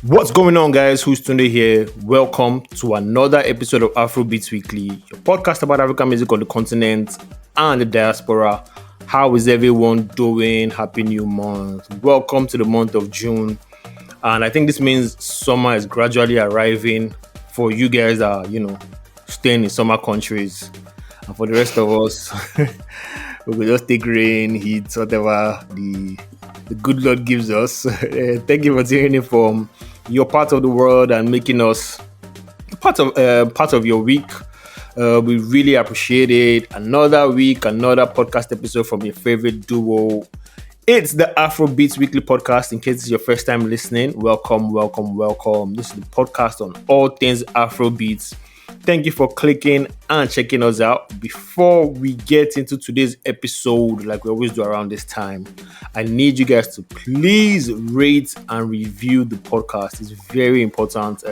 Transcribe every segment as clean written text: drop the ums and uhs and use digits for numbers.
What's going on, guys? Who's Tunde here? Welcome to another episode of Afrobeats Weekly, your podcast about African music on the continent and the diaspora. How is everyone doing? Happy new month. Welcome to the month of June. And I think this means summer is gradually arriving for you guys that are, staying in summer countries. And for the rest of us, we will just take rain, heat, whatever the good Lord gives us. Thank you for tuning in from your part of the world and making us part of your week. We really appreciate it. Another week, another podcast episode from your favorite duo. It's the Afrobeats Weekly podcast. In case it's your first time listening, welcome. This is the podcast on all things Afrobeats. Thank you for clicking and checking us out. Before we get into today's episode, like we always do around this time, I need you guys to please rate and review the podcast. It's very important.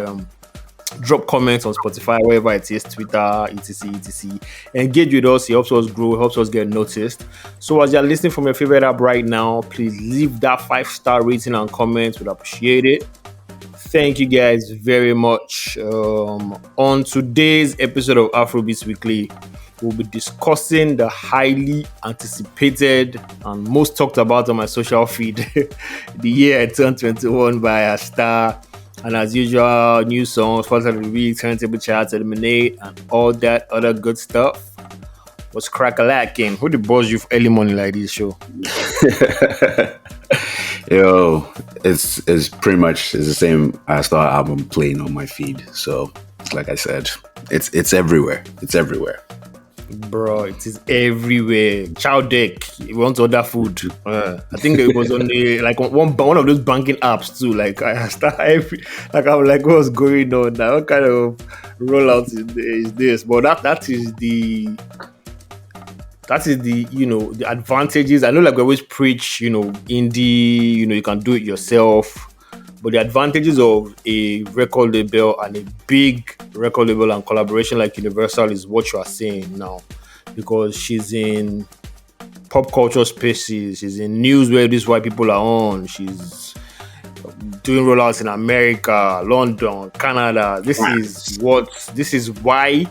Drop comments on Spotify, wherever it is, Twitter, etc. Engage with us. It helps us grow, helps us get noticed. So as you're listening from your favorite app right now, please leave that 5-star rating and comment. We'd appreciate it. Thank you guys very much. On today's episode of Afrobeats Weekly, we'll be discussing the highly anticipated and most talked about on my social feed, the year 2021 by Ayra Starr. And as usual, new songs, first of the week, turntable charts, eliminate, and all that other good stuff. What's crack-a-lacking? Who the boss you for early morning like this show? Yo, it's pretty much the same Ayra Starr album playing on my feed. So, like I said, it's everywhere. It's everywhere. Bro, it is everywhere. Chow deck. You want to order food? I think it was on the one of those banking apps too. Like I start I'm like, what's going on now? What kind of rollout is this? But that is the the advantages. I know, like we always preach, indie, you can do it yourself. But the advantages of a record label and a big record label and collaboration like Universal is what you are saying now. Because she's in pop culture spaces, she's in news where these white people are on, she's doing rollouts in America, London, Canada. This is why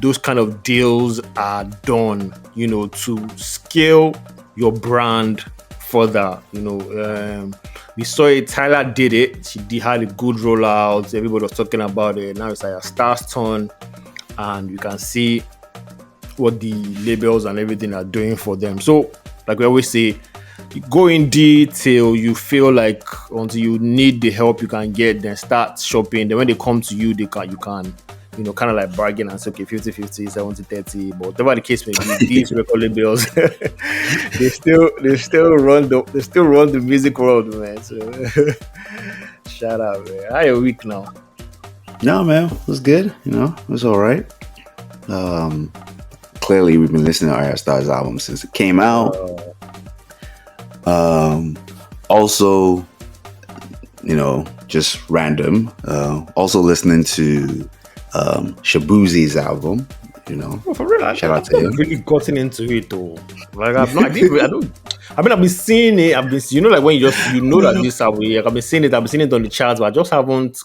those kind of deals are done, to scale your brand further. We saw it. Tyler did it. She had a good rollout. Everybody was talking about it. Now it's like a Star's turn, and you can see what the labels and everything are doing for them. So, like we always say, you go in detail. You feel like until you need the help you can get, then start shopping. Then when they come to you, you can kind of like bargain and say, okay, 50-50, 70-30, but whatever the case may be, these record labels, they still run the music world, man. So shout out, man. How your week now? No, man, it was good. It was all right. Clearly, we've been listening to Ayra Starr's album since it came out. Also, just random. Also listening to Shabuzi's album, for real, shout out to him. I've really gotten into it though. Like I've been seeing it. I've been, like when that this album. Like, I've been seeing it on the charts, but I just haven't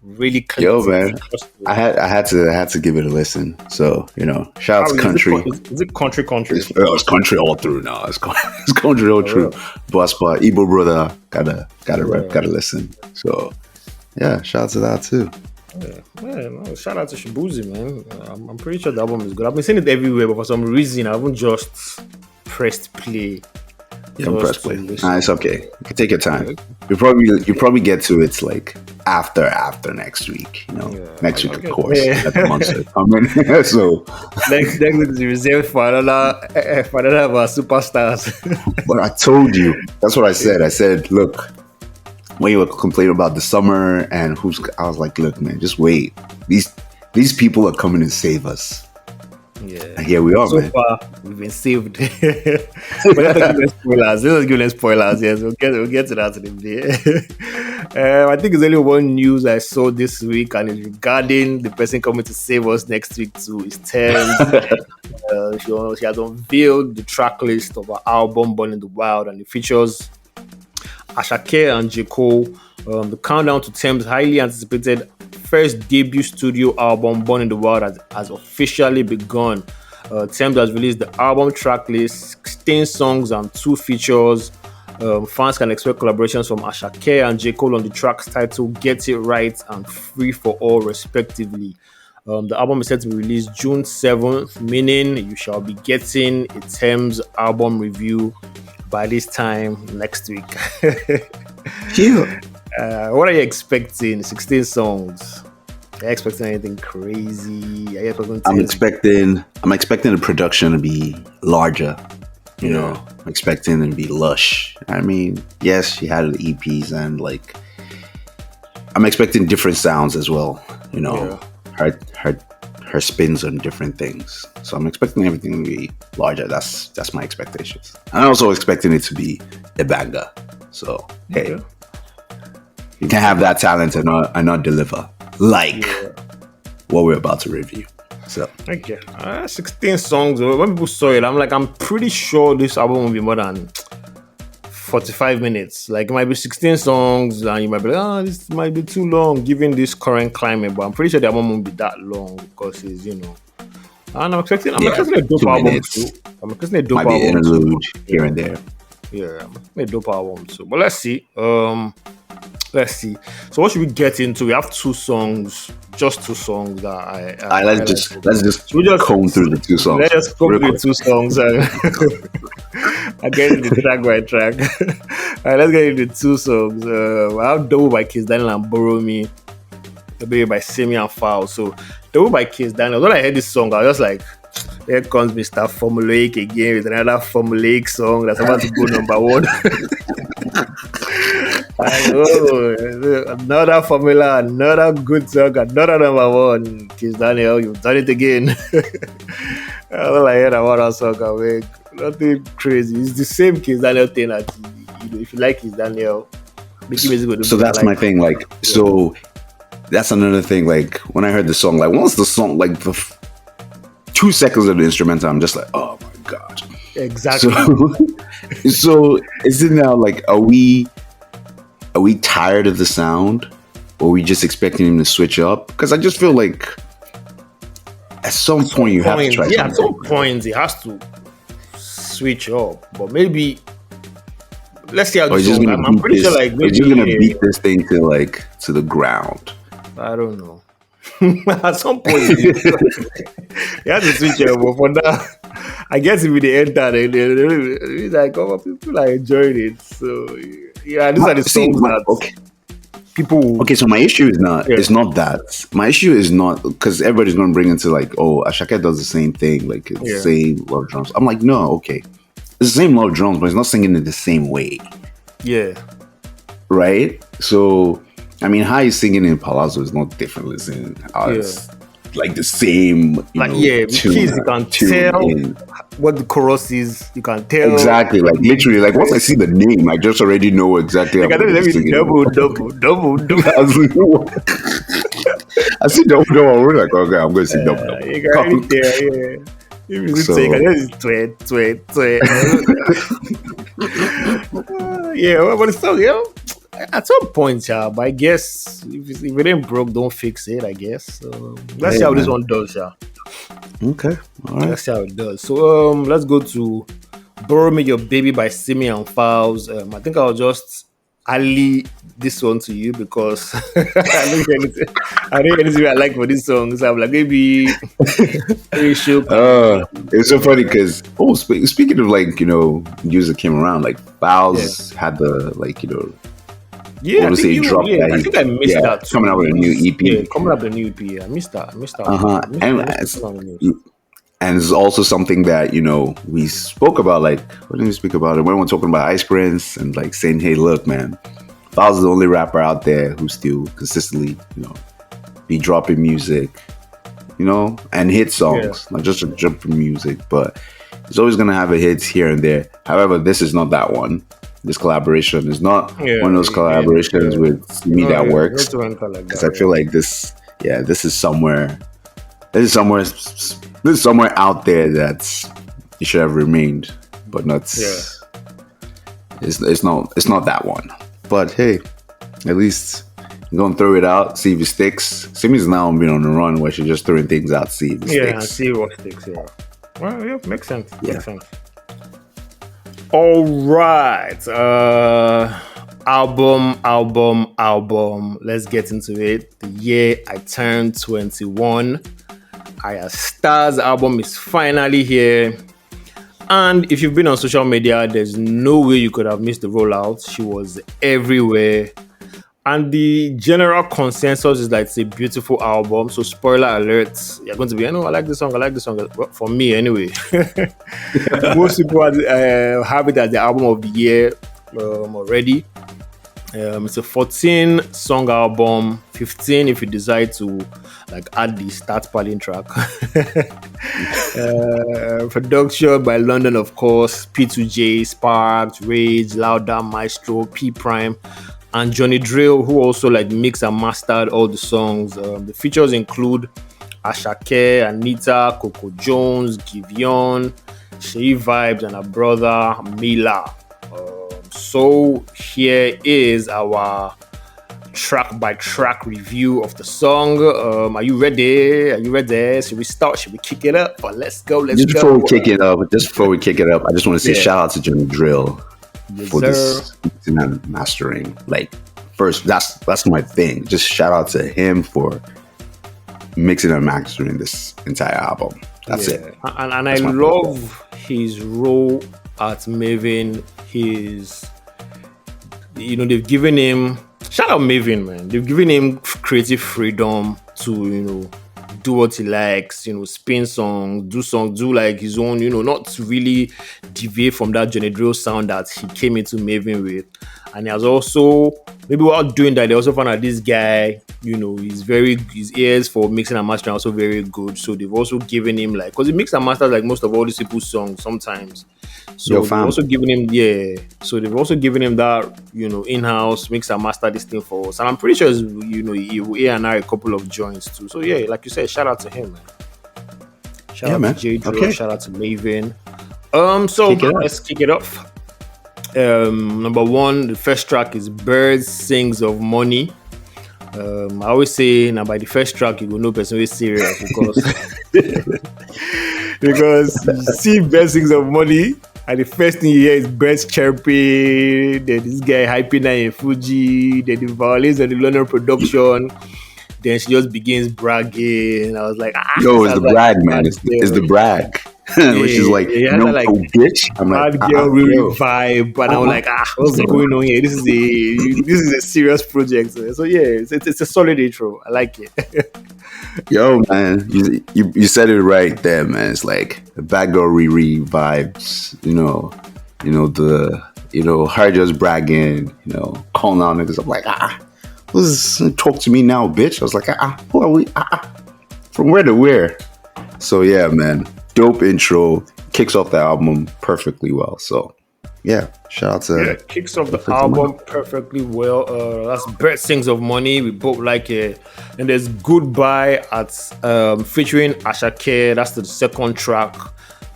really. Yo, man, I had to give it a listen. So shout out to country. Is it country? It's country all through now. It's country all through. But Igbo brother gotta listen. So yeah, shout out to that too. Yeah, man, no, shout out to Shabuzi, man. I'm pretty sure the album is good. I've been seeing it everywhere, but for some reason, I haven't just pressed play. Yeah, press play. Nah, it's okay. You can take your time. You probably get to it like after next week. Next week, of course. Yeah. That the months are coming. So next week is reserved for another of our superstars. But I told you. That's what I said. I said, look. When you were complaining about the summer and I was like, look, man, just wait. These people are coming to save us. Yeah. And here we are, so man. Far, we've been saved. But let's give them spoilers. Yes, we'll get to that today. I think there's only one news I saw this week, and it's regarding the person coming to save us next week too. Is Tems. She has unveiled the track list of her album Born in the Wild, and it features Ashake and J. Cole. The countdown to Tems' highly anticipated first debut studio album, Born in the Wild, has officially begun. Tems has released the album track list, 16 songs and 2 features. Fans can expect collaborations from Ashake and J. Cole on the tracks titled Get It Right and Free for All, respectively. The album is set to be released June 7th, meaning you shall be getting a Tems album review by this time next week. Yeah. What are you expecting? 16 songs. Are you expecting anything crazy? Are you expecting I'm expecting the production to be larger. You know, I'm expecting it to be lush. I mean, yes, she had the EPs and like I'm expecting different sounds as well. You know, her spins on different things. So I'm expecting everything to be larger. That's my expectations. I'm also expecting it to be a banger. So hey, you can have that talent and not deliver like what we're about to review. So okay, 16 songs. When people saw it, I'm pretty sure this album will be more than 45 minutes. Like it might be 16 songs, and you might be like, this might be too long given this current climate. But I'm pretty sure the album won't be that long because it's And I'm expecting a dope album too. I'm expecting a dope album. Might be an interlude here and there. Yeah, I'm expecting a dope album too. But let's see. Let's see. So what should we get into? We have 2 songs, just 2 songs that let's just comb through the 2 songs. Let's just comb through the 2 songs and I get into track by track. All right, let's get into 2 songs. I have Double by Kiss Daniel and Borrow Me, The Baby by Simi and Foul. So Double by Kiss Daniel. When I heard this song, I was just like, here comes Mr. Formulaic again with another formulaic song that's about to go number 1. Another formula, another good song, another number 1. Kiss Daniel, you've done it again. All I heard about that song, I mean, nothing crazy. It's the same Kiss Daniel thing that if you like Kiss Daniel, so that's my thing. Like, so that's another thing. Like, when I heard the song, like once the song, like the 2 seconds of the instrumental, I'm just like, oh my god. Exactly. So is it now like, are we tired of the sound, or are we just expecting him to switch up? Because I just feel like at some point you have to try. Yeah, at some point he has to switch up, but maybe let's see how this goes. I'm pretty sure like maybe you're gonna beat this thing to the ground. I don't know. At some point you have to switch up, but for now I guess if they enter it's like people are enjoying it. So yeah, these are the songs that people. Okay, so my issue is not that. My issue is not because everybody's going to bring into like, oh, Ashake does the same thing, like it's the same love drums. I'm like, no, okay, it's the same love drums, but it's not singing it the same way. Yeah. Right. So I mean, how he's singing in Palazzo is not different. Listen, it's like the same. Because you can tell what the chorus is. You can tell exactly. Like literally, like once I see the name, I just already know exactly. Like, double. I see double. I'm like, okay, I'm going to see double. You can already tell, yeah. If you say, yeah, but it's still, at some point, but I guess if it ain't broke, don't fix it, I guess. So let's see how this one does, Okay. All right. Let's see how it does. So let's go to Borrow Me Your Baby by Simi and Fowles. I think I'll just alley this one to you because I don't anything I like for this song. So I'm like, maybe show. It's so funny because speaking of like, news that came around, like Fowles had the yeah, I think I missed that. Coming out with a new EP. Yeah, coming up with a new EP. Yeah, I missed that. And it's also something that, we spoke about, like, when did we speak about it? When we were talking about Ice Prince and, like, saying, hey, look, man, Fowles is the only rapper out there who still consistently, be dropping music, and hit songs, not just dropping music, but he's always going to have a hits here and there. However, this is not that one. This collaboration is not one of those collaborations with me that works. Because I feel like this is somewhere out there that it should have remained, but not. It's not that one. But hey, at least I'm gonna throw it out, see if it sticks. Simi's now been on the run where she's just throwing things out, see if it Yeah, sticks. see what sticks. Yeah. Well, yeah, makes sense. Yeah. Makes sense. All right. Album. Let's get into it. The year I turned 21. Ayra Starr's album is finally here. And if you've been on social media, there's no way you could have missed the rollout. She was everywhere. And the general consensus is that it's a beautiful album. So spoiler alert, you're going to be, I like this song. Well, for me anyway. Most people have it as the album of the year already. It's a 14-song album, 15 if you decide to add the start padding track. Production by London, of course, P2J, Sparks, Rage, Louder, Maestro, P Prime, and Johnny Drill, who also mixed and mastered all the songs. The features include Ashake, Anita, Coco Jones, Giveon, Shea Vibes, and her brother Mila. So here is our track by track review of the song. Are you ready? Should we start? Should we kick it up? Or let's go. Before we kick it up, I just want to say shout out to Johnny Drill for this mixing and mastering. First, that's my thing. Just shout out to him for mixing and mastering this entire album. That's it. And I love his role at Maven. They've given him, shout out Maven, man. They've given him creative freedom to, do what he likes, spin songs, do his own, not really deviate from that Johnny Drill sound that he came into Maven with. And he has also, maybe while doing that, they also found out this guy, his ears for mixing and mastering are also very good. So they've also given him because he mixes and masters most of all these people's songs sometimes. So they've also given him, that, in-house mix and master this thing for us. And I'm pretty sure, he will A&R a couple of joints too. So yeah, like you said, shout out to him, man. Shout out to J Drill, shout out to Maven. So let's kick it off. Number one, the first track is Birds Sings of Money. I always say now by the first track you will know person is serious because you see Birds Sings of Money and the first thing you hear is birds chirping, then this guy hyping that in Fuji, then the violins and the London production, then she just begins bragging. I was like, it's the brag, man. It's the brag. Which is bitch. I'm like, girl vibe, and I'm like, what's going on here? This is a serious project. So yeah, it's a solid intro. I like it. Yo, man, you said it right there, man. It's like the bad girl Riri vibes. Her just bragging. Calling out niggas. I'm like, talk to me now, bitch. I was like, who are we? From where to where? So yeah, man. Dope intro, kicks off the album perfectly well. So yeah, shout out to kicks off the album perfectly well. That's Bird Sings of Money. We both like it. And there's Goodbye at featuring Ashake. That's the second track.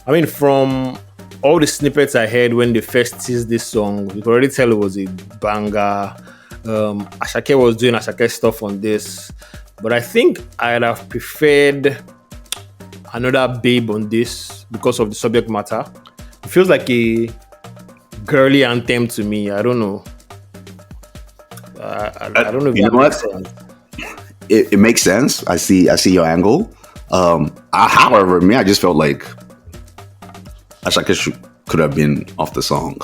I mean, from all the snippets I heard when they first teased this song, you could already tell it was a banger. Ashake was doing Ashake stuff on this, but I think I'd have preferred another babe on this because of the subject matter. It feels like a girly anthem to me. I don't know. I don't know if that makes sense. It makes sense. I see your angle. However, me, I just felt like Ashake could have been off the song.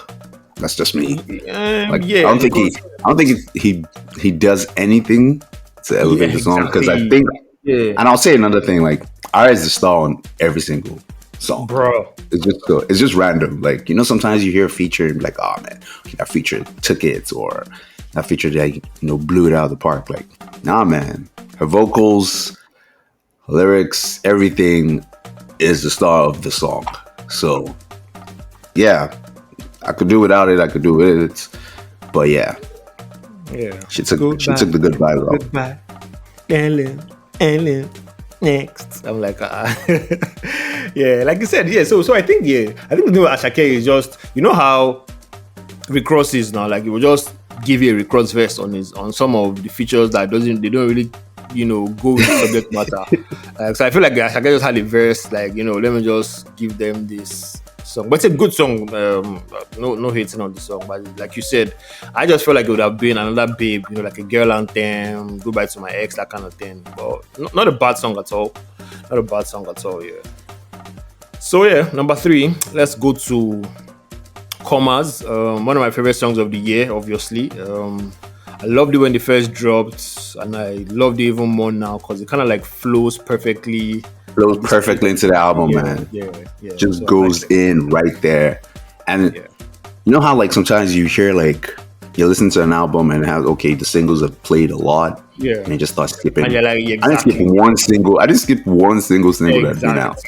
That's just me. I don't think he does anything to elevate the song because I think. Yeah. And I'll say another thing, Ayra is the star on every single song. Bro. It's just random. Sometimes you hear a feature and be like, oh man, that feature took it, or that feature that blew it out of the park. Nah man. Her vocals, her lyrics, everything is the star of the song. So yeah. I could do without it, I could do with it. But yeah. Yeah. She took the goodbye though. Goodbye. And next, I'm like, yeah, like you said, yeah. So I think the thing with Ashake is just, how Rick Ross is now. He will just give you a cross verse on some of the features that they don't really go with the subject matter. So I feel like I just had a verse like let me just give them this song, but it's a good song. No hating on the song, but like you said, I just feel like it would have been another babe, like a girl anthem, goodbye to my ex, that kind of thing. But not a bad song at all. Not a bad song at all. Yeah. So yeah, number 3, let's go to Commas. One of my favorite songs of the year, obviously. I loved it when it first dropped, and I loved it even more now because it kind of like flows perfectly. Flows perfectly into the album, man. Yeah. Just goes in right there. And you know how like sometimes you hear like you listen to an album and it has the singles have played a lot. Yeah. And you just start skipping. And you're like, I didn't skip one single that's been out.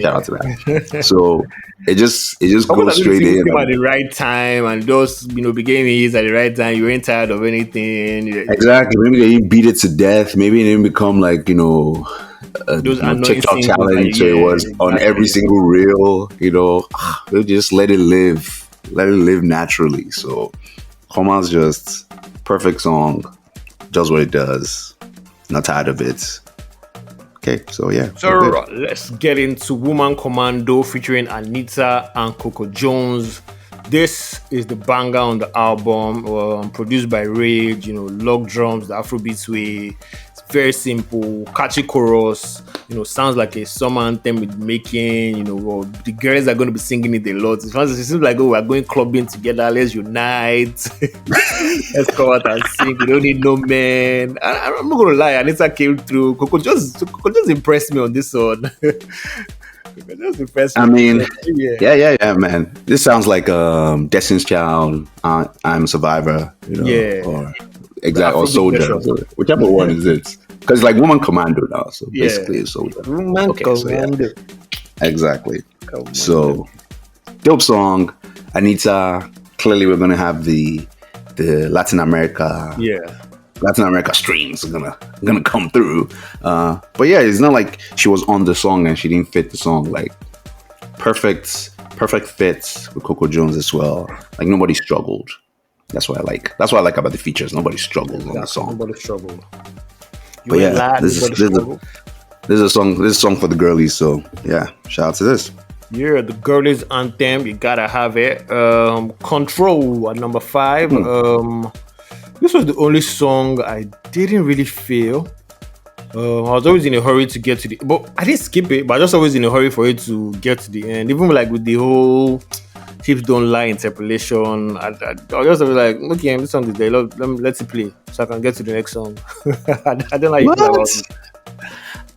Shout out to that. So it just goes straight in at the right time and just became his at the right time. You ain't tired of anything. Exactly. Maybe they didn't beat it to death. Maybe it didn't become like those TikTok challenge. So it was on every single reel. They just let it live naturally. So Commas just perfect song. Does what it does. Not tired of it. Okay, so yeah. So let's get into Woman Commando featuring Anita and Coco Jones. This is the banger on the album, produced by Rage, log drums, the Afrobeats way. It's very simple, catchy chorus, sounds like a summer anthem with making, the girls are going to be singing it a lot. It seems like, we're going clubbing together, let's unite. Let's come out and sing, we don't need no man. I'm not going to lie, Anita came through. Coco just impressed me on this one. I mean, yeah, man. This sounds like Destiny's Child, I'm a Survivor, or Soldier, whichever one is it. Because like Woman Commando now, so basically it's Soldier. Woman Commando. So, exactly. So, dope song. Anita, clearly we're gonna have the Latin America streams are gonna come through. But yeah, it's not like she was on the song and she didn't fit the song. Like perfect fits with Coco Jones as well. Like nobody struggled. That's what I like about the features. Nobody struggled on the song. Nobody struggled. But yeah, this is a song for the girlies. So yeah, shout out to this. Yeah, the girlies anthem. You gotta have it. Control at number 5. This was the only song I didn't really feel. I was always in a hurry to get to the... But I didn't skip it, but I was just always in a hurry for it to get to the end. Even like with the whole Hips Don't Lie interpolation, I was just like, okay, this song is there. Let's play so I can get to the next song. I don't like it.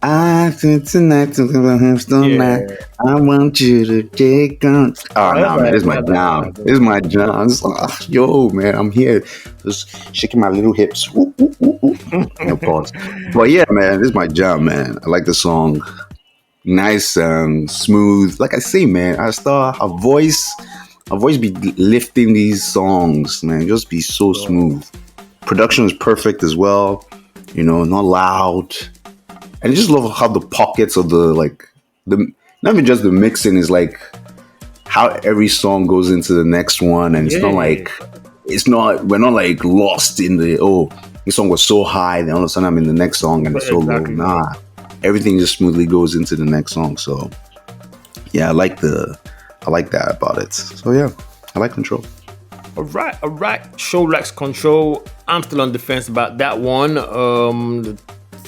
I think tonight hips don't lie. I want you to take on. Oh no, man, this is my jam. This is my jam. Yo, man, I'm here, just shaking my little hips. No pause. But yeah, man, this is my jam, man. I like the song. Nice and smooth. Like I say, man, Ayra Starr, her voice be lifting these songs, man. Just be so smooth. Production is perfect as well. Not loud. And I just love how the pockets of not even just the mixing is like how every song goes into the next one, and we're not like lost in this song was so high, then all of a sudden I'm in the next song and it's so low. Nah, everything just smoothly goes into the next song. So yeah, I like that about it. So yeah, I like Control. All right. Show likes Control. I'm still on the fence about that one. The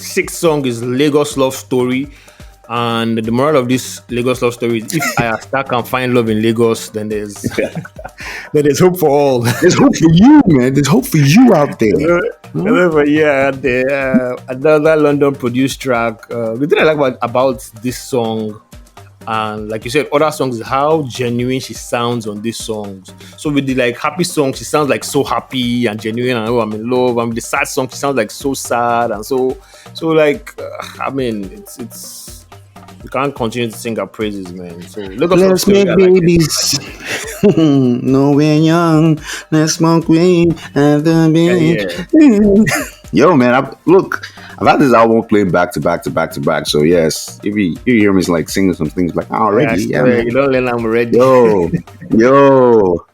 6th song is Lagos Love Story, and the moral of this Lagos Love Story is if Ayra Starr can find love in Lagos, then there's hope for all. There's hope for you, man. There's hope for you out there. Another London produced track. The thing I like about this song, and like you said, other songs, is how genuine she sounds on these songs. So with the like happy song, she sounds like so happy and genuine, and I'm in love. And with the sad song, she sounds like so sad and so like it's you can't continue to sing her praises, man. So let's make babies. No, we're young. Let's smoke weed at the beach. Yo, man, I've had this album playing back to back to back to back. So yes, if you hear me like singing some things like I already, yeah, swear, man. you don't learn I'm ready. Yo, yo,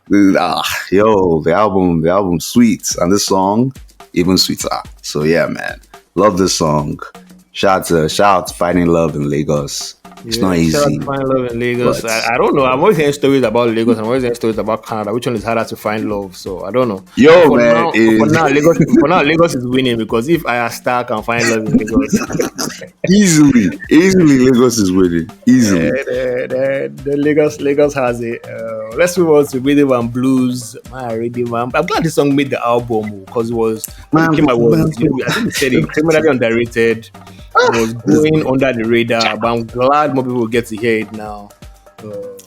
the album sweet, and this song even sweeter. So yeah, man, love this song. Shout out to Finding Love in Lagos. It's not Shout out easy, to Find Love in Lagos. but I don't know. I'm always hearing stories about Lagos. I'm always hearing stories about Canada. Which one is harder to find love? So I don't know. But yo, for man, now, is Lagos is winning because if Ayra Starr can find love in Lagos, easily Lagos is winning. Easily. the Lagos has it. Let's move on to Rhythm and Blues. My Rhythm and I'm glad this song made the album because it was when it came out was I think they said it criminally underrated. It was going under the radar, but I'm glad more people get to hear it now.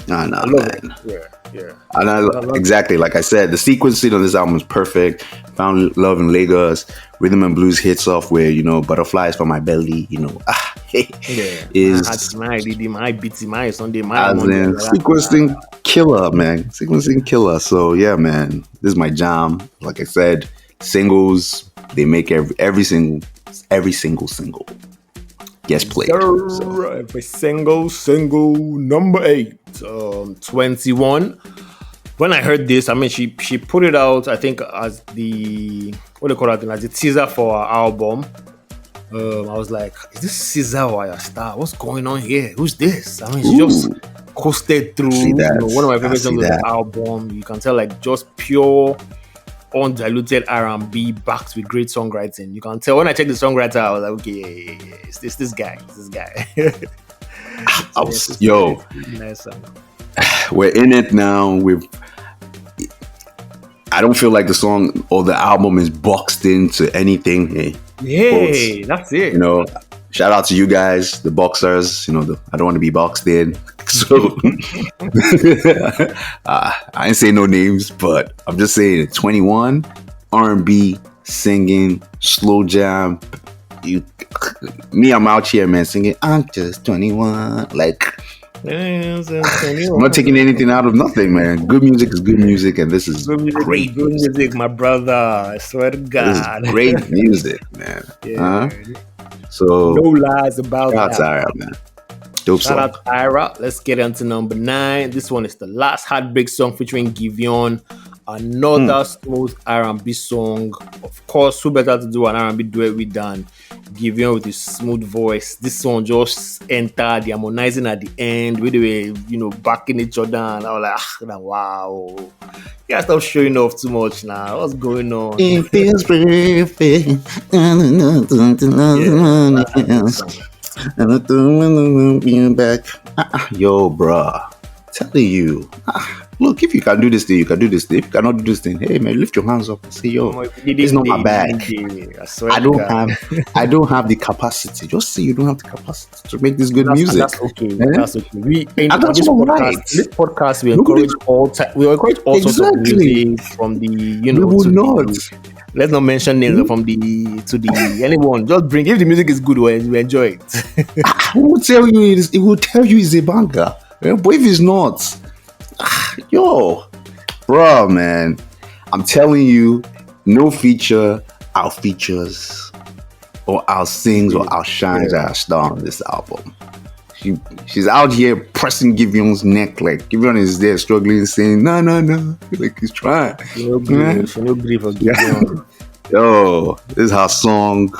Nah, I love man. it. Yeah. And exactly like I said, the sequencing on this album is perfect. Found Love in Lagos, Rhythm and Blues hits off where Butterflies for My Belly, is My Didi, my Beaty, my Sunday, my as Monday. in sequencing killer, man. Sequencing killer. So yeah, man, this is my jam. Like I said, singles they make every single gets played. So. Every single number 8, 21. When I heard this, I mean, she put it out, I think, as the what do you call it, as the teaser for her album. I was like, is this Caesar or Ayra Starr? What's going on here? Who's this? I mean, she just coasted through. One of my favorite songs of the album. You can tell, like, just pure, undiluted R&B backed with great songwriting. You can tell when I checked the songwriter, I was like, okay, yeah. It's this guy. Nice song. We're in it now. I don't feel like the song or the album is boxed into anything. Hey, that's it. Shout out to you guys, the boxers. I don't want to be boxed in. So I ain't saying no names, but I'm just saying 21 R&B singing slow jam. I'm out here, man, singing. I'm just 21. Like. I'm not taking anything out of nothing, man. Good music is good music, and this is great good music, my brother. I swear to God. This is great music, man. Yeah. So no lies about shout that. out to Ayra, man. Dope Shout out to Ayra. Let's get into number 9. This one is the last Heartbreak song featuring Giveon. Another smooth R&B song. Of course, who better to do an R&B duet with than Giveon with his smooth voice. This one just entered the harmonizing at the end. We were, backing each other, and I was like, wow. You guys stop showing off too much now. What's going on? It feels perfect. Yo, bruh. Telling you. Look, if you can do this thing, you can do this thing. If you cannot do this thing, hey man, lift your hands up and say, yo, it's not my bag. I don't have the capacity. Just say you don't have the capacity to make this good music. That's okay. That's okay. This podcast we encourage all sorts of music from the we will not. Let's not mention names from the anyone. Just bring if the music is good, we enjoy it. It will tell you it's a banger. But if it's not, yo, bro, man, I'm telling you, no feature out features or out sings or out shines Ayra Starr on this album. She's out here pressing Giveon's neck, like Giveon is there struggling, saying no, like he's trying. No grief for Giveon. Yo, this is her song.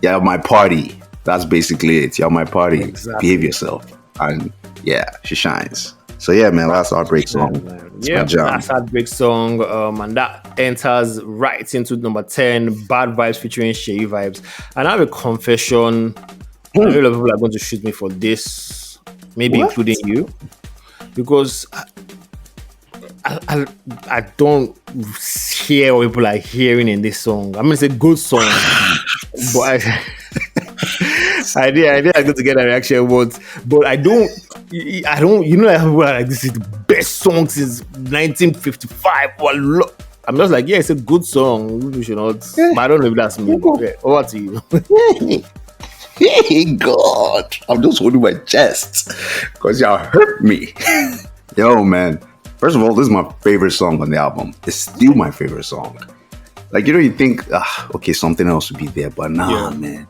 You're my party. That's basically it. You're my party. Exactly. Behave yourself. And yeah, she shines. So yeah, man, last Heartbreak song. Last Heartbreak song, and that enters right into number 10, Bad Vibes featuring Shay Vibes. And I have a confession. A lot of people are going to shoot me for this, maybe including you, because I don't hear what people are hearing in this song. I mean, it's a good song, but I did go to get a reaction, but I don't. People are like, this is the best song since 1955. I'm just like, yeah, it's a good song. We should not. But I don't know if that's me. Yeah, over to you. Hey God, I'm just holding my chest because y'all hurt me. Yo, man. First of all, this is my favorite song on the album. It's still my favorite song. Like, you think, okay, something else would be there, but nah, Yeah. man.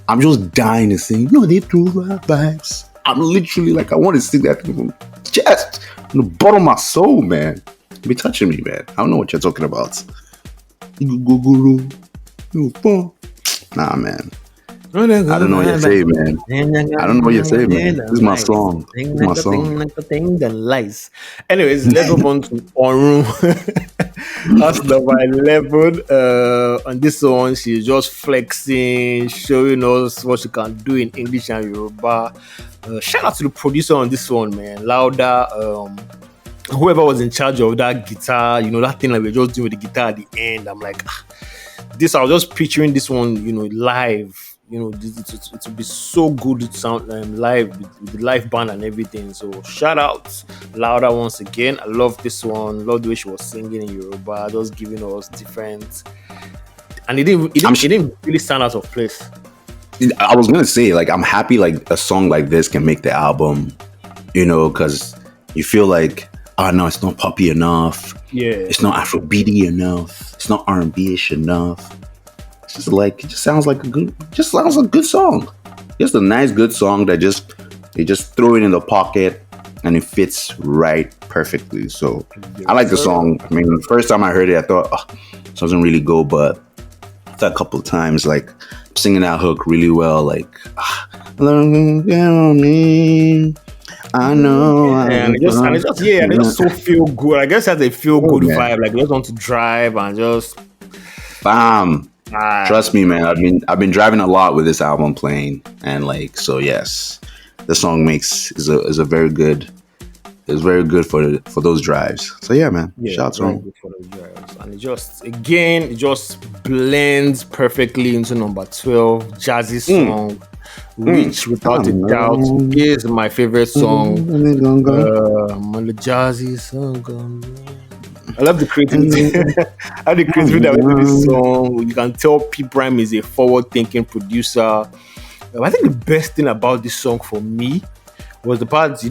I'm just dying to sing. No, they threw my vibes. I'm literally like, I want to sing that thing from chest, from the bottom of my soul, man. You be touching me, man. I don't know what you're talking about. Nah, man. I don't know what you're saying, man. I don't know what you're saying, man. This is my song. This is my song. The lies. Anyways, let's move on to Orun. That's number 11. On this one, she's just flexing, showing us what she can do in English and Yoruba. Shout out to the producer on this one, man. Louder. Whoever was in charge of that guitar, that thing like we're just doing with the guitar at the end. I'm like, this. I was just picturing this one, live. It would be so good to sound live with the live band and everything. So shout out Louder once again. I love this one. Love the way she was singing in Yoruba, just giving us different. And it didn't really stand out of place. I was gonna say, like, I'm happy like a song like this can make the album, because you feel like, oh no, it's not poppy enough. Yeah, it's not Afrobeaty enough. It's not R&B-ish enough. It just sounds like a good song. Just a nice, good song that you just throw it in the pocket and it fits right perfectly. So I like the song. I mean, the first time I heard it, I thought, this doesn't really go, but after a couple of times, like, singing that hook really well, like, I know. And it just so feel good. I guess it has a feel good vibe. Like, you just want to drive and just bam. Trust me, man. I've been driving a lot with this album playing, and like, so yes, the song is a very good. It's very good for those drives. So yeah, man. Shout out to him. For those drives. And it just blends perfectly into number 12, Jazzy song, which without a doubt is my favorite song. On the Jazzy song. I love the creativity. I love the creativity that went into this song. You can tell P Prime is a forward-thinking producer. I think the best thing about this song for me was the part, that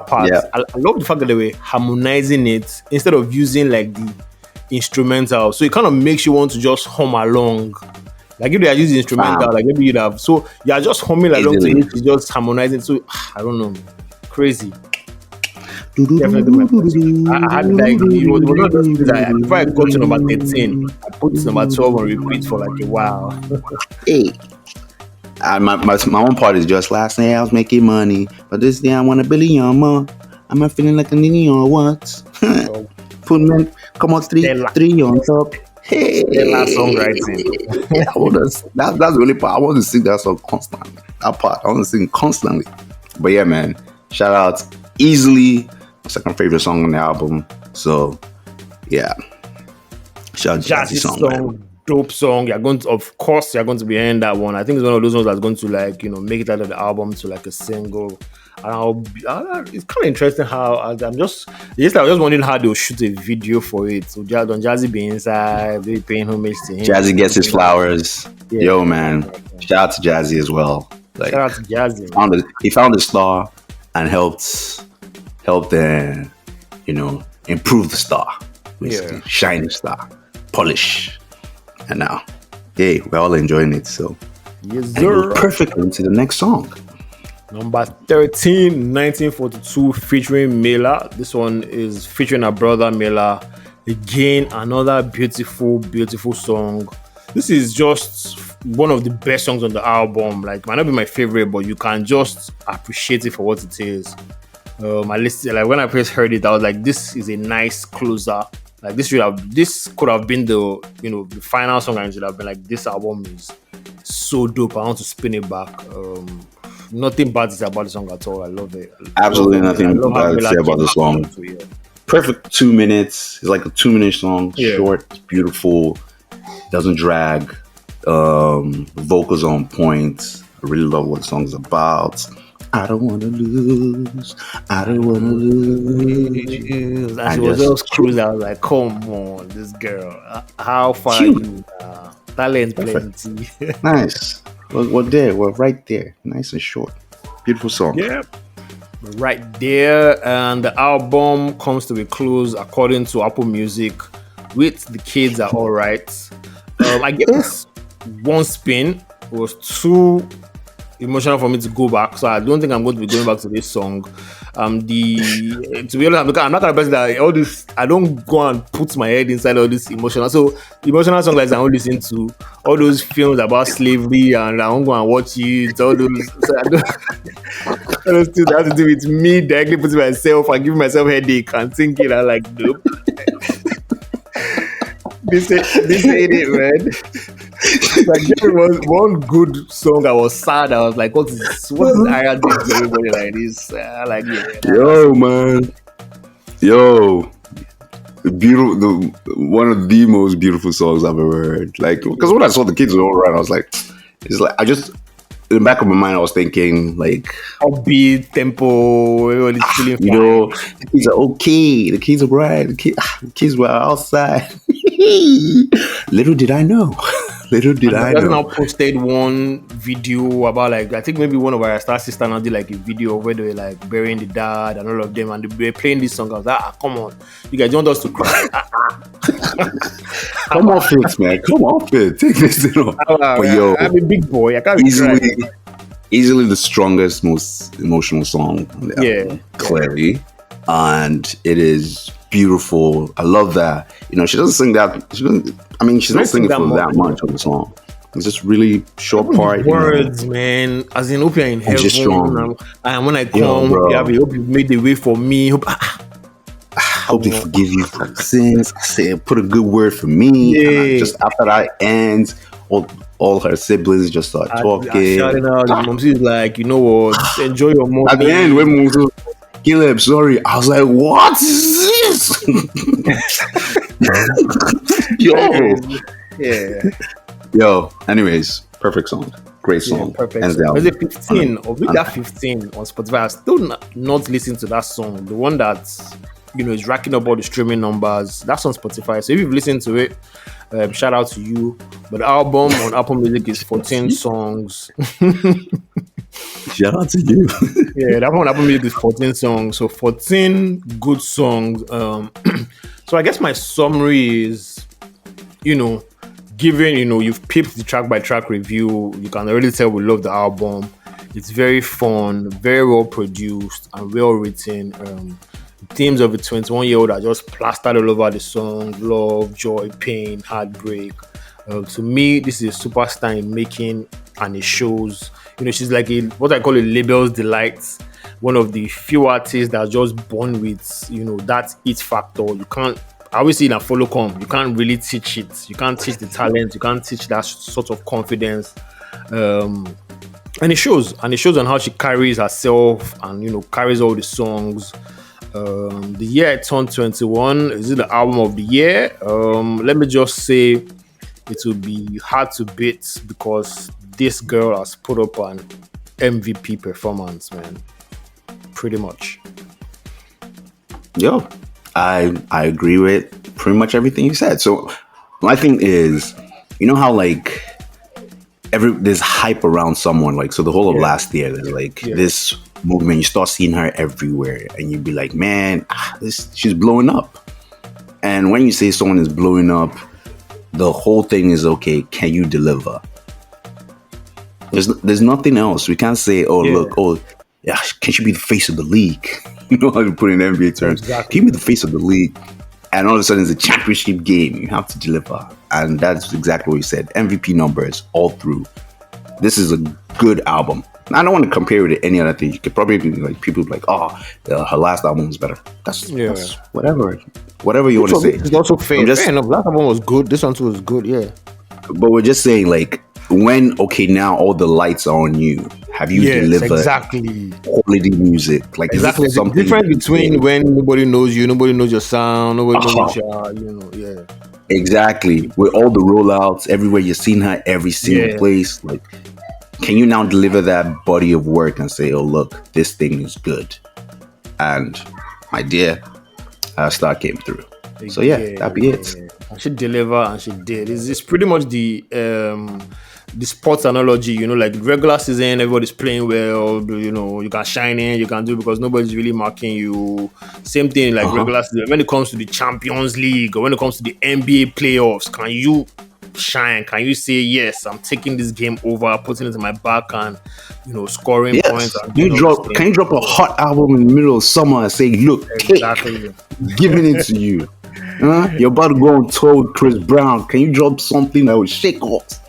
part. Yeah. I love the fact that they were harmonizing it instead of using like the instrumental. So it kind of makes you want to just hum along. Like if they are using instrumental, like maybe you'd have. So you're just humming along to it, just harmonizing. So I don't know, crazy. Definitely, I had like before I got to number 13, I put this number 12 on repeat for like a while. Hey, my one part is just last night I was making money, but this day I want $1 billion more. I'm not feeling like a nigga or what? Put me, come on, three on top. Hey, last song writing. That's the only part I want to sing that song constantly. That part I want to sing constantly. But yeah, man, shout out, easily second favorite song on the album. So yeah, shout out Jazzy song, man. Dope song. You're going to be hearing that one. I think it's one of those ones that's going to like make it out of the album to like a single. And it's kind of interesting how I was just wondering how they'll shoot a video for it. So Don Jazzy be inside, they paying homage to him. Jazzy gets his flowers. Yeah. Yo, man, shout out to Jazzy as well. Like, shout out to Jazzy. He found the star and helped improve the star, basically. Shine the star, polish, and now, we're all enjoying it. So, yes, sir. Perfectly into the next song. Number 13, 1942, featuring Mela. This one is featuring her brother Mela. Again, another beautiful, beautiful song. This is just one of the best songs on the album. Like, might not be my favorite, but you can just appreciate it for what it is. When I first heard it, I was like, this is a nice closer. Like, this could have been the final song, and it should have been like, this album is so dope. I want to spin it back. Nothing bad to say about the song at all. I love it. Absolutely nothing bad to say about the song. Perfect 2 minutes. It's like a 2-minute song. Yeah. Short, it's beautiful, doesn't drag. Vocals on point. I really love what the song is about. I don't want to lose. And she was just cruising. I was like, come on, this girl. How far are you? Talent plenty. Nice. We're right there. Nice and short. Beautiful song. Yeah. Right there. And the album comes to a close according to Apple Music. With the Kids Are Alright. I gave this one spin. It was too emotional for me to go back, so I don't think I'm going to be going back to this song. To be honest, I'm not gonna person that all this. I don't go and put my head inside all this emotional. So emotional songs like I don't listen to all those films about slavery, and I won't go and watch it. All those, so I don't, all those things that have to do with me directly putting myself and giving myself headache and thinking. I'm like, nope. This ain't it, man. Like there was one good song. I was sad. I was like, what is Ayra doing to everybody like this? Like, yeah, Yo, man. Yo. One of the most beautiful songs I've ever heard. Like, because when I saw the kids all around, I was like, it's like, in the back of my mind, I was thinking, like, upbeat tempo, everybody's feeling fine. The kids are okay, the kids are bright, the kids were outside. Little did I know. Now posted one video about, like, I think maybe one of our Star Sister now did like a video where they were like burying the dad and all of them, and they were playing this song. I was like, come on, you guys want us to cry? Come off it, man. Come off it. Take this thing off. But yo, I'm a big boy. I can't easily the strongest, most emotional song on the album, clearly. And it is beautiful. I love that. You know, she doesn't sing that. She's not singing for that much of the song. It's just really short part. Words, man. As in, hope you're in heaven. Just strong. And when I come, hope you made the way for me. Hope they forgive you for sins. Say, put a good word for me. Yeah. Just after that ends, all her siblings just start talking. Shouting out. Mom, she's like, you know what? Enjoy your moment. At the end, when Mom Caleb, sorry, I was like, what is this? Yo. Anyways, perfect song. Great song. Perfect. Was it 15? Or with that 15 on Spotify, I still not listening to that song. The one that, you know, is racking up all the streaming numbers. That's on Spotify. So if you've listened to it, shout out to you. But the album on Apple Music is 14 songs. Shout out to you. Yeah, that one on Apple Music is 14 songs. So 14 good songs. So I guess my summary is, you know, given, you know, you've peeped the track by track review, you can already tell we love the album. It's very fun, very well produced, and well written. The themes of a 21-year-old are just plastered all over the song: love, joy, pain, heartbreak. To me, this is a superstar in making, and it shows. You know, she's like what I call a label's delight. One of the few artists that's just born with, you know, that it factor. You can't. I always say in a follow come, you can't really teach it. You can't teach the talent. You can't teach that sort of confidence. And it shows. And it shows on how she carries herself and, you know, carries all the songs. The year it turned 21. Is it the album of the year? Let me just say it will be hard to beat because this girl has put up an MVP performance, man. Pretty much. Yo, I agree with pretty much everything you said. So my thing is, you know how like there's hype around someone, like, so the whole of last year there's like this movement, you start seeing her everywhere and you'd be like, man, she's blowing up. And when you say someone is blowing up, the whole thing is, okay, can you deliver? There's nothing else. We can't say, can she be the face of the league? You know how to put in NBA terms. Exactly. Can you be the face of the league? And all of a sudden it's a championship game. You have to deliver. And that's exactly what you said. MVP numbers all through. This is a good album. I don't want to compare it to any other thing. You could probably be like, people be like, her last album was better. That's whatever. Whatever you want to say. It's also fair. Fair enough. Last album was good. This one too was good, yeah. But we're just saying, like, now all the lights are on you. Have you delivered quality music? Like, exactly. The difference between when nobody knows you, nobody knows your sound, nobody knows your, Exactly. With all the rollouts, everywhere you're seeing her, every single place. Like, can you now deliver that body of work and say, oh, look, this thing is good? And my dear, Ayra Starr came through. So yeah, Yeah, that'd be it. yeah. And she deliver and she did. It's pretty much the sports analogy, like regular season, everybody's playing well, you can shine in, you can do because nobody's really marking you. Same thing like Uh-huh. regular season. When it comes to the Champions League or when it comes to the NBA playoffs, can you shine? Can you say yes, I'm taking this game over, putting it in my back and scoring points Yes. and doing all these things. Can you drop a hot album in the middle of summer and say, look, take, Exactly. giving it to you? You're about to go on tour with Chris Brown. Can you drop something that will shake us?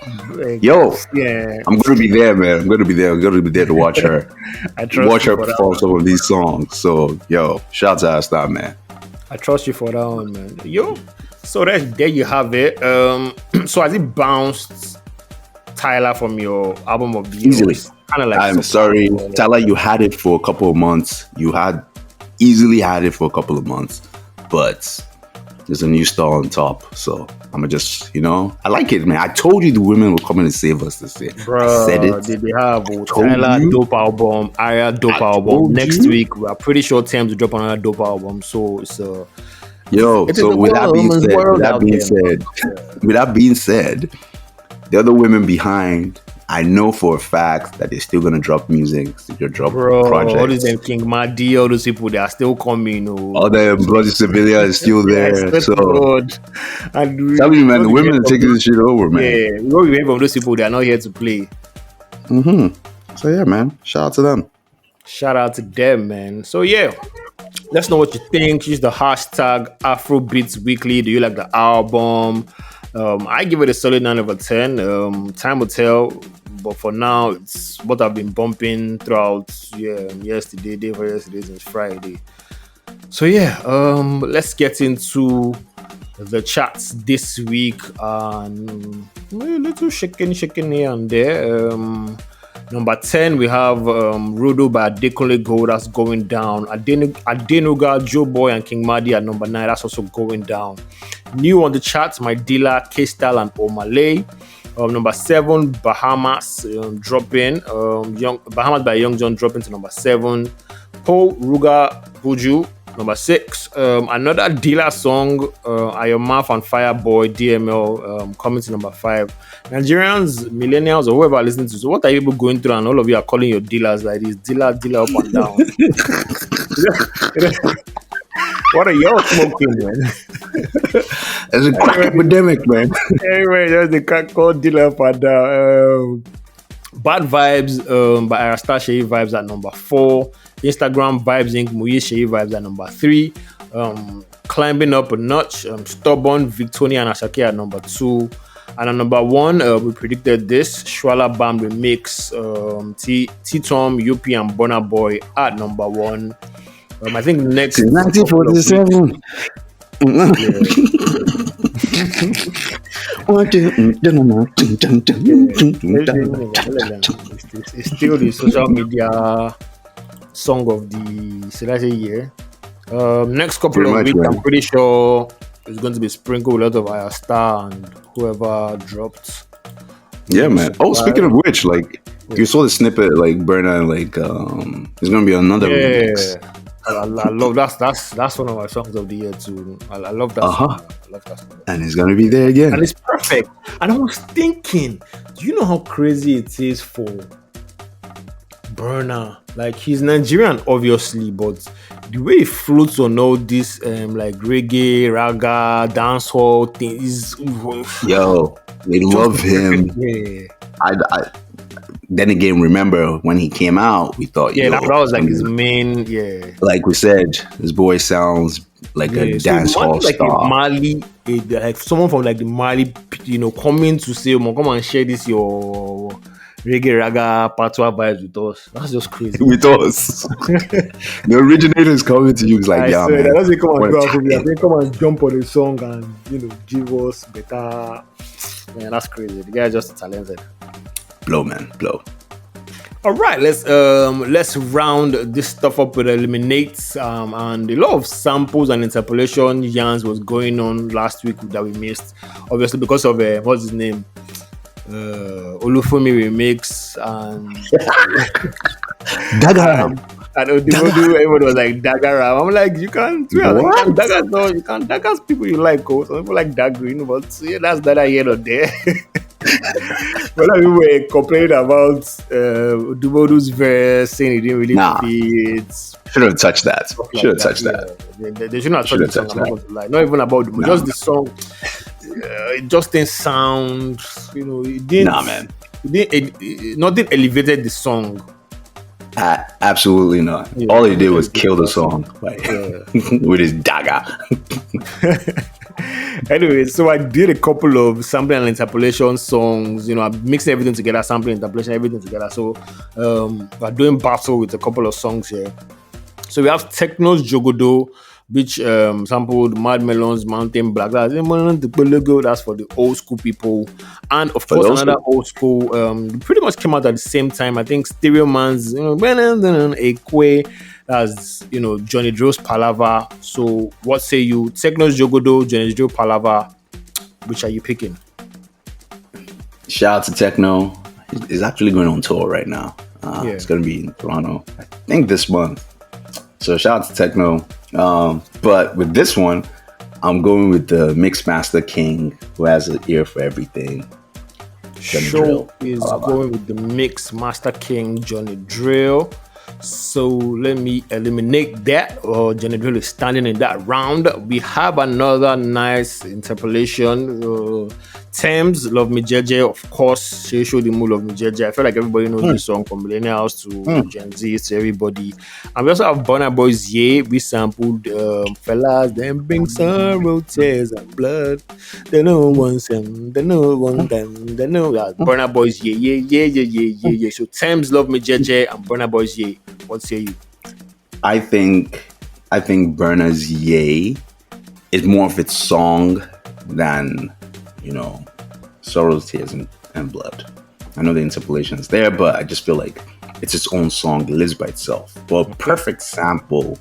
Yo, Yeah. I'm gonna be there, man. I'm gonna be there to watch her. I trust Watch you her for that perform one. some of these songs. So, yo, shout out to Ayra Starr, man. I trust you for that one, man. Yo, so there you have it. So has it bounced Tyler from your album of the year? Easily. Kind of like I'm sorry, Tyler. You had it for a couple of months. You had easily had it for a couple of months, but there's a new star on top. So I'm gonna just, I like it, man. I told you the women were coming to save us this year. Bro, I said it. they have Told Tyler you. dope album, Ayra dope I album. told Next you. week, we are pretty sure Tems will drop another dope album. So it's Yo, it is so a with that world, being woman's said, world out there, with that being said, the other women behind, I know for a fact that they're still gonna drop music, still gonna drop bro. All projects. these King Madi, all those people, they are still coming. All the bloody Sevilla is still there. Yes, So God. And tell me, man, the we women hear are from taking this shit over, man. Yeah, we already hear from those people, they are not here to play. So yeah, man, shout out to them. Shout out to them, man. So yeah, let's know what you think. Use the hashtag Afrobeats Weekly. Do you like the album? I give it a solid 9 over 10. Time will tell, but for now, it's what I've been bumping throughout yesterday, day for yesterday since Friday. So yeah, let's get into the chats this week. And a little shaking here and there. Number 10, we have Rudo by Adekunle Gold. That's going down. Adenuga, Joe Boy, and King Madi at number 9. That's also going down. New on the charts, My Dealer, K-Style, and Omalay. Number 7, Bahamas dropping. Bahamas by Young John dropping to number 7. Paul Ruga Buju, number 6. Another Dealer song, Ayomaf and Fireboy DML coming to number 5. Nigerians, millennials, or whoever listening to. So what are you people going through? And all of you are calling your dealers like this, dealer up and down. What are y'all smoking, man? It's a crack epidemic, man. Anyway, there's the crack called dealer up and down. Bad Vibes by Ayra Starr Sheyi Vibes at number 4. Instagram Vibes Inc. Muyi Sheyi Vibes at number 3. Climbing up a notch, Stubborn, Victoria and Asake at number 2. And at number 1, we predicted this, Shwala Bam Remix, T-Tom, UP and Burna Boy at number 1. I think next 1947. It's still the social media song of the, should I say, year. Next couple Pretty of much, weeks, man. I'm pretty sure it's going to be sprinkled with a lot of Ayra Starr and whoever dropped. Yeah, man. Oh, speaking of which, like, you saw the snippet, like, Burna, like, there's gonna be another remix. I love that's one of my songs of the year too. I love that song. I love that song. And it's gonna be there again. And it's perfect. And I was thinking, do you know how crazy it is for Burna? Like, he's Nigerian, obviously, but the way he floats on all this like reggae, raga, dancehall things, Yo, they love him. yeah. Then again, remember when he came out, we thought, Yeah, yo, that was like his main, like we said, this boy sounds like a dance hall like star. a Mali, like someone from like the Mali, coming to say, come and share this your reggae raga patois vibes with us. That's just crazy. With us, the originator is coming to you. It's like, yeah, man. That's come and what do a Afrobeat. They come and jump on the song and give us better. Man, that's crazy. The guy is just talented. blow, man, blow. All right, let's round this stuff up with eliminates and a lot of samples and interpolation yarns was going on last week that we missed, obviously because of what's his name, Olufumi remix and Daga. And Odumodu, everyone was like Dagara. I'm like, you can't, yeah, like, you can't What? Daga, no, you can't Dagas people you like, oh. Some people like dark green, but yeah, that's neither here nor there. But we were complaining about Odumodu's verse, saying it didn't really Nah, fit, should have touched that. stuff Should like have that. touched Yeah, that. they shouldn't have Should touched have the song. touched I'm not that. going to lie. Not even about the No, just the song. It just didn't sound, it didn't. nah, man. Nothing elevated the song. Absolutely not. Yeah, All he nothing did was elevated kill the the song, like Yeah. with his dagger. Anyway, so I did a couple of sampling and interpolation songs. I'm mixing everything together, sampling, interpolation, everything together. So we're doing battle with a couple of songs here. So we have Techno's Jogodo, which sampled Mad Melon's Mountain Black. That's for the old school people. And of For course, those another old school, pretty much came out at the same time. I think Stereo Man's, Ekwe, that's, Johnny Drill's Palava. So what say you? Techno's Jogodo, Johnny Drill Palava. Which are you picking? shout out to Techno. He's actually going on tour right now. Yeah. It's going to be in Toronto, I think this month. So shout out to Techno. But with this one, I'm going with the Mixmaster King, who has an ear for everything. Johnny Show Drill. is Palava. going with the Mix Master King Johnny Drill. So let me eliminate that. Johnny Drill is standing in that round. We have another nice interpolation. Tems, Love Me Jeje, of course. She showed the mood Love Me Jeje. I feel like everybody knows this song from millennials to Gen Z to everybody. And we also have Burna Boy's Ye. We sampled Fellas, then bring sorrow, tears, and blood. They know one them, they know one them, they know that. Burna Boy's Ye. So Tems, Love Me Jeje, and Burna Boy's Ye. What say you? I think Burna's Yay is more of its song than, Sorrow, Tears, and Blood. I know the interpolation is there, but I just feel like it's its own song. It lives by itself. But a perfect sample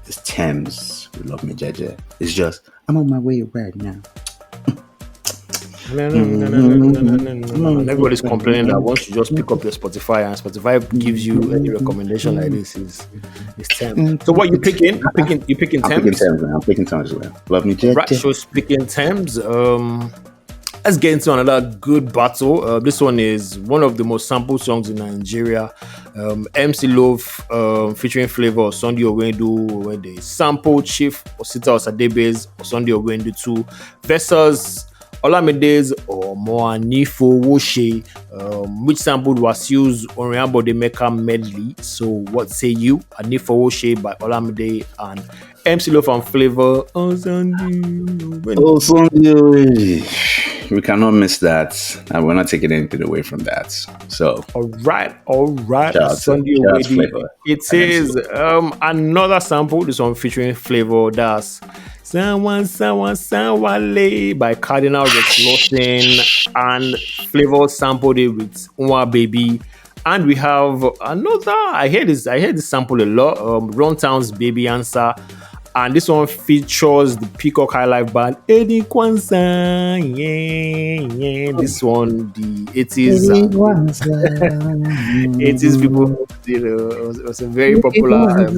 is Tems with Love Me Jeje. It's just, I'm on my way right now. Everybody's complaining that once you just pick up your Spotify and Spotify gives you any recommendation like this is Tems. So what you picking? You picking I'm picking Tems? Tems, man. I'm picking Tems as well. Love Me Jeje. Right, so speaking Tems, let's get into another good battle. This one is one of the most sampled songs in Nigeria. MC Love featuring Flavor Sunday Owendu when they sample Chief Osita Osadebe's Sunday Owendu 2 versus Olamide's or Moanifo Woshe, which sampled Wasiu's Oriambo de Mecca medley. So what say you? Anifo Woshe by Olamide and MC Love and Flavor on Sunday. Oh, Sunday. We cannot miss that. And we're not taking anything away from that. So, All right. shout out Sunday to Owendu. Flavor. It is another sample. This one featuring Flavor. That's Someone by Cardinal Rex Lawson, and Flavor sampled it with Unwa Baby. And we have another. I hear this sample a lot. Runtown's Baby Answer. And this one features the Peacock High Life Band, Eddie Kwanzaa. Yeah. This one, the 80s. 80s people, it was a very popular, a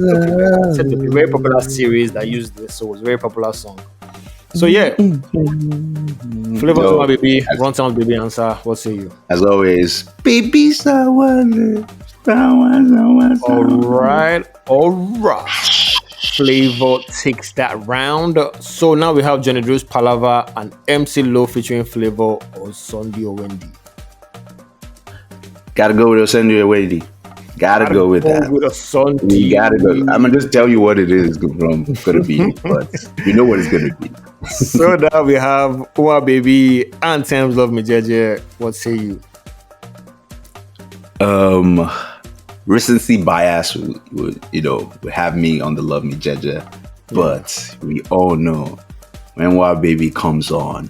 very popular series that used this. So it was a very popular song. So yeah, Flavor to My Baby, Runtown's Baby Answer. What say you? As always, baby, someone. All right. Flavor takes that round. So now we have Johnny Drill's Palava and MC Low featuring Flavor on Sunday Owendu. Gotta go with Sunday Owendu. Gotta go with that. With a Sunday. You gotta go. I'm gonna just tell you what it is gonna be, but you know what it's gonna be. So now we have Uma Baby and Tems Love Me Jeje. What say you? Recency bias would have me on the Love Me Jeje, but we all know when Wild Baby comes on,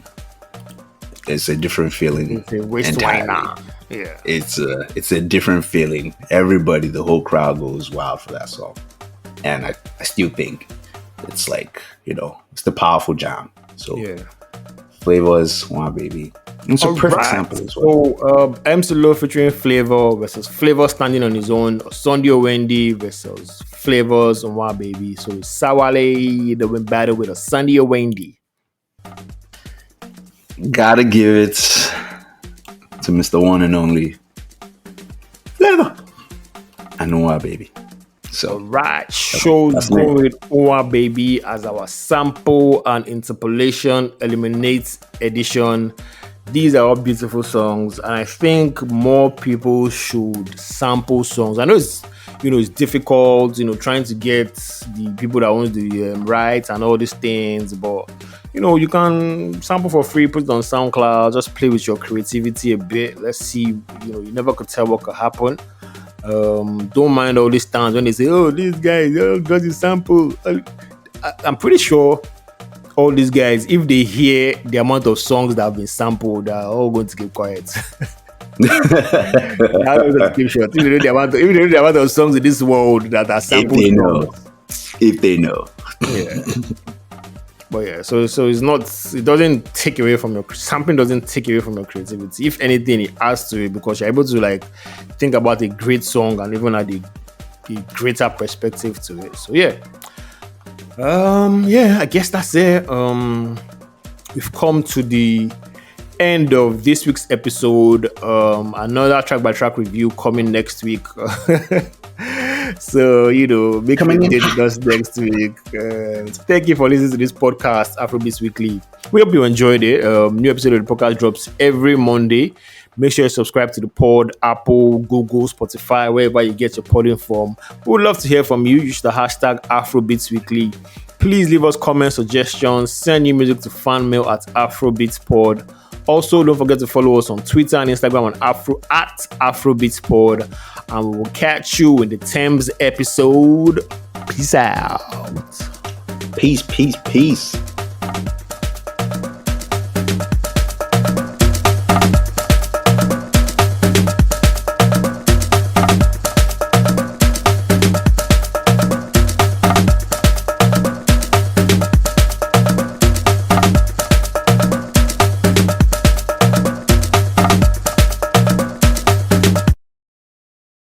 it's a different feeling. It's a waste entirely. Yeah, it's a different feeling. Everybody, the whole crowd goes wild for that song, and I still think it's like it's the powerful jam. So yeah. Flavors, Wild Baby, It's a All perfect right. sample as well. So, MC Low featuring Flavor versus Flavor standing on his own. Sunday Wendy versus Flavors on Wow Baby. So, Sawale, the win battle with a Sunday Wendy. Gotta give it to Mr. One and Only Flavor. I know why, baby. So, All right. Shows go with Owa Baby as our sample and interpolation eliminates edition. These are all beautiful songs, and I think more people should sample songs. I know it's difficult, trying to get the people that want the rights and all these things, but you can sample for free, put it on SoundCloud, just play with your creativity a bit. Let's see, you never could tell what could happen. Don't mind all these times when they say, "Oh, these guys, got the sample." I'm pretty sure all these guys, if they hear the amount of songs that have been sampled, are all going to keep quiet. They're going to keep short. If they know the amount of songs in this world that are sampled, if they know, yeah. But yeah, so it's not. It doesn't take away from your sampling. Doesn't take away from your creativity. If anything, it adds to it because you're able to think about a great song and even add a greater perspective to it. So yeah. I guess that's it. We've come to the end of this week's episode. Another track by track review coming next week. So, make sure you did us next week. Thank you for listening to this podcast, Afrobeats Weekly. We hope you enjoyed it. New episode of the podcast drops every Monday. Make sure you subscribe to the pod, Apple, Google, Spotify, wherever you get your podding from. We would love to hear from you. Use the hashtag Afrobeats Weekly. Please leave us comments, suggestions, send new music to fanmail at AfrobeatsPod. Also, don't forget to follow us on Twitter and Instagram at AfrobeatsPod. And we will catch you in the Tems episode. Peace out. Peace.